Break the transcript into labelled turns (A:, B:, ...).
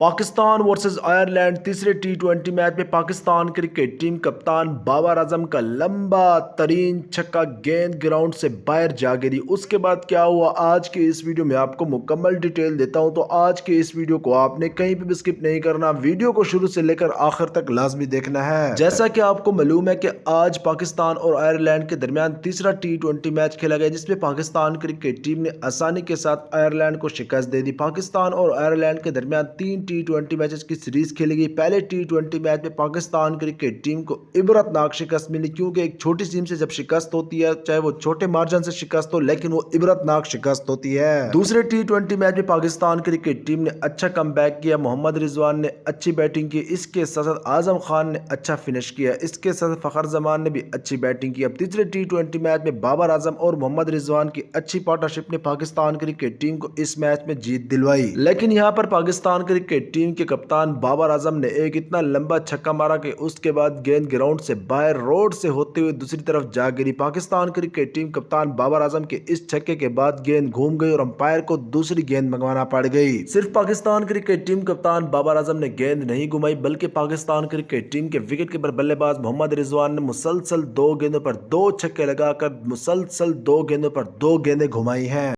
A: Pakistan versus Ireland تیسرے T 20 match میں Pakistan cricket team کپتان بابر اعظم کا لمبا ترین چھکا گیند گراؤنڈ سے باہر جا گری۔ اس کے بعد کیا ہوا آج کے اس ویڈیو میں آپ کو مکمل ڈیٹیل دیتا ہوں، تو آج کے اس ویڈیو کو آپ نے کہیں بھی سکپ نہیں کرنا، ویڈیو کو شروع سے لے کر آخر تک لازمی دیکھنا ہے۔ جیسا کہ آپ کو معلوم ہے کہ آج پاکستان اور آئرلینڈ کے درمیان تیسرا ٹی 20 میچ کھیلا گیا، جس میں پاکستان کرکٹ ٹیم نے آسانی کے ساتھ آئرلینڈ کو شکست دے دی۔ پاکستان اور آئرلینڈ کے درمیان 3 ٹی 20 میچز کی سیریز کھیلی گئی۔ پہلے ٹی 20 میچ میں پاکستان کرکٹ ٹیم کو عبرتناک شکست ملی، کیونکہ ایک چھوٹی ٹیم سے جب شکست ہوتی ہے، چاہے وہ چھوٹے مارجن سے شکست ہو، لیکن وہ عبرتناک شکست ہوتی ہے۔ دوسرے ٹی 20 میچ میں پاکستان کرکٹ ٹیم نے اچھا کم بیک کیا، محمد رضوان نے اچھی بیٹنگ کی، اس کے ساتھ اعظم خان نے اچھا فنش کیا، اس کے ساتھ فخر زمان نے بھی اچھی بیٹنگ کی۔ اب تیسرے ٹی 20 میچ میں بابر اعظم اور محمد رضوان کی اچھی پارٹنرشپ نے پاکستان کرکٹ ٹیم کو اس میچ میں جیت دلوائی، لیکن یہاں پر پاکستان کرکٹ ٹیم کے کپتان بابر اعظم نے ایک اتنا لمبا چھکا مارا کہ اس کے بعد گیند گراؤنڈ سے باہر روڈ سے ہوتے ہوئے دوسری طرف جا گری۔ پاکستان کرکٹ ٹیم کپتان بابر اعظم کے اس چھکے کے بعد گیند گھوم گئی اور امپائر کو دوسری گیند منگوانا پڑ گئی۔ صرف پاکستان کرکٹ ٹیم کپتان بابر اعظم نے گیند نہیں گھمائی، بلکہ پاکستان کرکٹ ٹیم کے وکٹ کیپر بلے باز محمد رضوان نے مسلسل 2 گیندوں پر 2 چھکے لگا کر مسلسل 2 گیندوں پر 2 گیندیں گھمائی ہیں۔